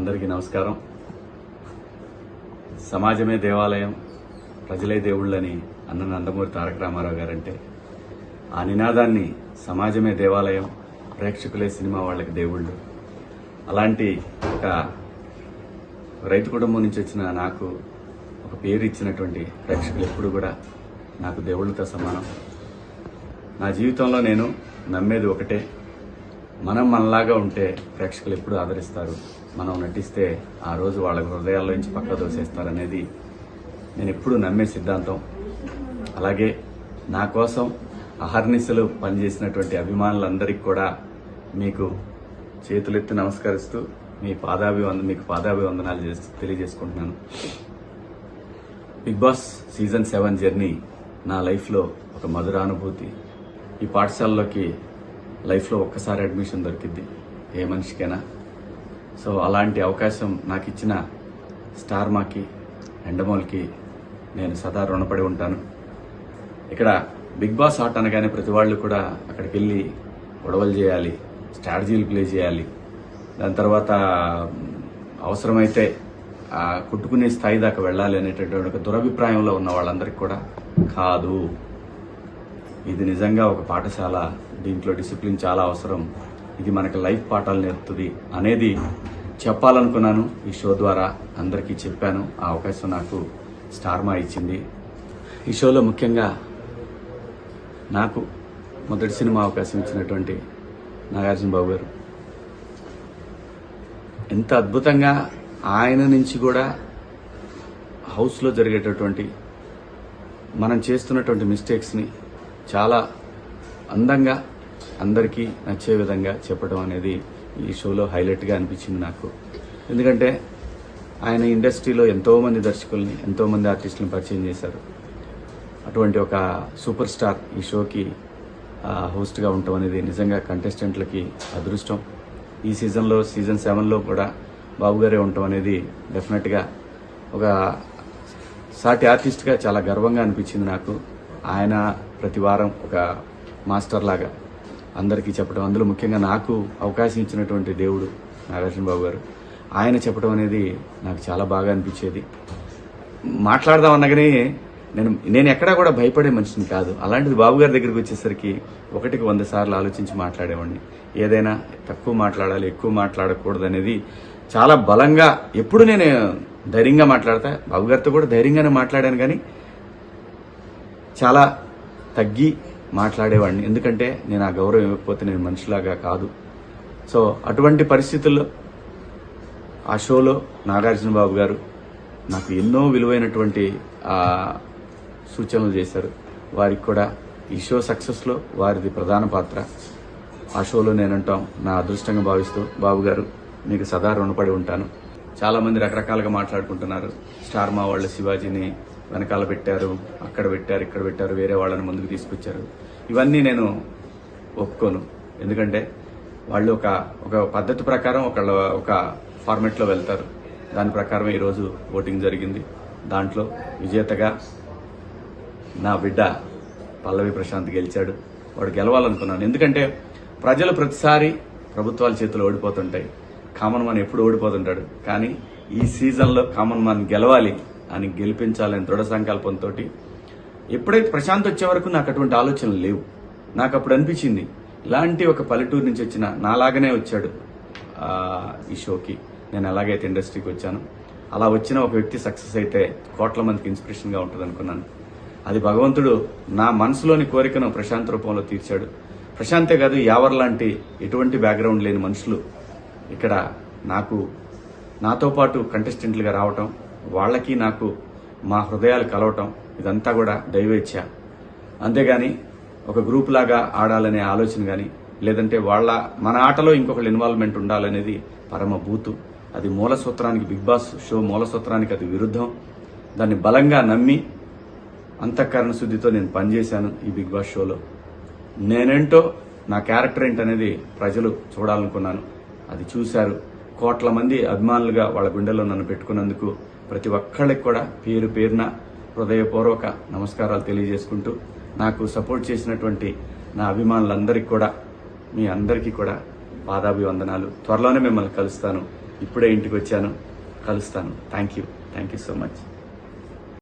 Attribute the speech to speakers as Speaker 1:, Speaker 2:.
Speaker 1: అందరికీ నమస్కారం. సమాజమే దేవాలయం, ప్రజలే దేవుళ్ళని అన్న నందమూరి తారక రామారావు గారంటే ఆ నినాదాన్ని సమాజమే దేవాలయం, ప్రేక్షకులే సినిమా వాళ్ళకి దేవుళ్ళు. అలాంటి ఒక రైతు కుటుంబం నుంచి వచ్చిన నాకు ఒక పేరు ఇచ్చినటువంటి ప్రేక్షకులు ఎప్పుడు కూడా నాకు దేవుళ్ళతో సమానం. నా జీవితంలో నేను నమ్మేది ఒకటే, మనం మనలాగా ఉంటే ప్రేక్షకులు ఎప్పుడు ఆదరిస్తారు, మనం నటిస్తే ఆ రోజు వాళ్ళ హృదయాల్లో నుంచి పక్క దోసేస్తారనేది నేను ఎప్పుడు నమ్మే సిద్ధాంతం. అలాగే నా కోసం అహర్నిశలు పనిచేసినటువంటి అభిమానులందరికీ కూడా మీకు చేతులెత్తి నమస్కరిస్తూ మీకు పాదాభివందనాలు తెలియజేసుకుంటున్నాను. బిగ్ బాస్ సీజన్ 7 జర్నీ నా లైఫ్లో ఒక మధురానుభూతి. ఈ పాఠశాలలోకి లైఫ్లో ఒక్కసారి అడ్మిషన్ దొరికింది ఏ మనిషికైనా. సో అలాంటి అవకాశం నాకు ఇచ్చిన స్టార్ మాకి, ఎండమోల్కి నేను సదా రుణపడి ఉంటాను. ఇక్కడ బిగ్ బాస్ ఆట అనగానే ప్రతి వాళ్ళు కూడా అక్కడికి వెళ్ళి గొడవలు చేయాలి, స్ట్రాటజీలు ప్లే చేయాలి, దాని తర్వాత అవసరమైతే కుట్టుకునే స్థాయి దాకా వెళ్ళాలి అనేటటువంటి ఒక దురభిప్రాయంలో ఉన్న వాళ్ళందరికీ కూడా కాదు. ఇది నిజంగా ఒక పాఠశాల, దీంట్లో డిసిప్లిన్ చాలా అవసరం, ఇది మనకు లైఫ్ పాఠాలు నేర్పుతుంది అనేది చెప్పాలనుకున్నాను. ఈ షో ద్వారా అందరికీ చెప్పాను. ఆ అవకాశం నాకు స్టార్ మా ఇచ్చింది. ఈ షోలో ముఖ్యంగా నాకు మొదటి సినిమా అవకాశం ఇచ్చినటువంటి నాగార్జున బాబు గారు ఎంత అద్భుతంగా ఆయన నుంచి కూడా హౌస్లో జరిగేటటువంటి మనం చేస్తున్నటువంటి మిస్టేక్స్ని చాలా అందంగా అందరికీ నచ్చే విధంగా చెప్పడం అనేది ఈ షోలో హైలైట్గా అనిపించింది నాకు. ఎందుకంటే ఆయన ఇండస్ట్రీలో ఎంతోమంది దర్శకుల్ని, ఎంతోమంది ఆర్టిస్టులను పరిచయం చేశారు. అటువంటి ఒక సూపర్ స్టార్ ఈ షోకి హోస్ట్గా ఉండటం అనేది నిజంగా కంటెస్టెంట్లకి అదృష్టం. ఈ సీజన్ 7లో కూడా బాబు గారే ఉండటం అనేది డెఫినెట్గా ఒక సాటి ఆర్టిస్ట్గా చాలా గర్వంగా అనిపించింది నాకు. ఆయన ప్రతి వారం ఒక మాస్టర్ లాగా అందరికీ చెప్పడం, అందులో ముఖ్యంగా నాకు అవకాశం ఇచ్చినటువంటి దేవుడు నాగార్జున బాబు గారు, ఆయన చెప్పడం అనేది నాకు చాలా బాగా అనిపించేది. మాట్లాడదాం అనగానే నేను ఎక్కడా కూడా భయపడే మనిషిని కాదు. అలాంటిది బాబు గారి దగ్గరికి వచ్చేసరికి 1కి 100 సార్లు ఆలోచించి మాట్లాడేవాడిని. ఏదైనా తక్కువ మాట్లాడాలి, ఎక్కువ మాట్లాడకూడదు అనేది చాలా బలంగా ఎప్పుడు నేను ధైర్యంగా మాట్లాడతా. బాబు గారితో కూడా ధైర్యంగానే మాట్లాడాను, కానీ చాలా తగ్గి మాట్లాడేవాడిని. ఎందుకంటే నేను ఆ గౌరవం ఇవ్వకపోతే నేను మనిషిలాగా కాదు. సో అటువంటి పరిస్థితుల్లో ఆ షోలో నాగార్జున బాబు గారు నాకు ఎన్నో విలువైనటువంటి సూచనలు చేశారు. వారికి కూడా ఈ షో సక్సెస్లో వారిది ప్రధాన పాత్ర. ఆ షోలో నేనంటాం నా అదృష్టంగా భావిస్తూ బాబు గారు మీకు సదా రుణపడి ఉంటాను. చాలామంది రకరకాలుగా మాట్లాడుకుంటున్నారు. స్టార్ మా వాళ్ళు శివాజీని వెనకాల పెట్టారు, అక్కడ పెట్టారు, ఇక్కడ పెట్టారు, వేరే వాళ్ళని ముందుకు తీసుకొచ్చారు. ఇవన్నీ నేను ఒప్పుకోను. ఎందుకంటే వాళ్ళు ఒక పద్ధతి ప్రకారం ఒక ఫార్మెట్లో వెళ్తారు. దాని ప్రకారమే ఈరోజు ఓటింగ్ జరిగింది. దాంట్లో విజేతగా నా బిడ్డ పల్లవి ప్రశాంత్ గెలిచాడు. వాడు గెలవాలనుకున్నాను. ఎందుకంటే ప్రజలు ప్రతిసారి ప్రభుత్వాల చేతులు ఓడిపోతుంటాయి, కామన్ మ్యాన్ ఎప్పుడు ఓడిపోతుంటాడు. కానీ ఈ సీజన్లో కామన్ మ్యాన్ గెలవాలి అని గెలిపించాలని దృఢ సంకల్పంతో ఎప్పుడైతే ప్రశాంత్ వచ్చే వరకు నాకు అటువంటి ఆలోచనలు లేవు. నాకు అప్పుడు అనిపించింది ఇలాంటి ఒక పల్లెటూరు నుంచి వచ్చిన నాలాగనే వచ్చాడు ఈ షోకి, నేను ఎలాగైతే ఇండస్ట్రీకి వచ్చాను అలా వచ్చిన ఒక వ్యక్తి సక్సెస్ అయితే కోట్ల మందికి ఇన్స్పిరేషన్గా ఉంటుంది అనుకున్నాను. అది భగవంతుడు నా మనసులోని కోరికను ప్రశాంత్ రూపంలో తీర్చాడు. ప్రశాంతే కాదు, యావర్ లాంటి ఎటువంటి బ్యాక్గ్రౌండ్ లేని మనుషులు ఇక్కడ నాతో పాటు కంటెస్టెంట్లుగా రావటం, వాళ్ళకి నాకు మా హృదయాలు కలవటం, ఇదంతా కూడా దైవేచ్ఛ. అంతేగాని ఒక గ్రూప్ లాగా ఆడాలనే ఆలోచన కానీ, లేదంటే మన ఆటలో ఇంకొకళ్ళ ఇన్వాల్వ్మెంట్ ఉండాలనేది పరమ బూతు. అది మూలసూత్రానికి, బిగ్ బాస్ షో మూలసూత్రానికి అది విరుద్ధం. దాన్ని బలంగా నమ్మి అంతఃకరణ శుద్ధితో నేను పనిచేశాను ఈ బిగ్ బాస్ షోలో. నేనేంటో, నా క్యారెక్టర్ ఏంటనేది ప్రజలు చూడాలనుకున్నాను. అది చూశారు. కోట్ల మంది అభిమానులుగా వాళ్ళ గుండెల్లో నన్ను పెట్టుకున్నందుకు ప్రతి ఒక్కళ్ళకి కూడా పేరు పేరున హృదయపూర్వక నమస్కారాలు తెలియజేసుకుంటూ, నాకు సపోర్ట్ చేసినటువంటి నా అభిమానులందరికీ కూడా, మీ అందరికీ కూడా పాదాభివందనాలు. త్వరలోనే మిమ్మల్ని కలుస్తాను. ఇప్పుడే ఇంటికి వచ్చాను, కలుస్తాను. Thank you so much.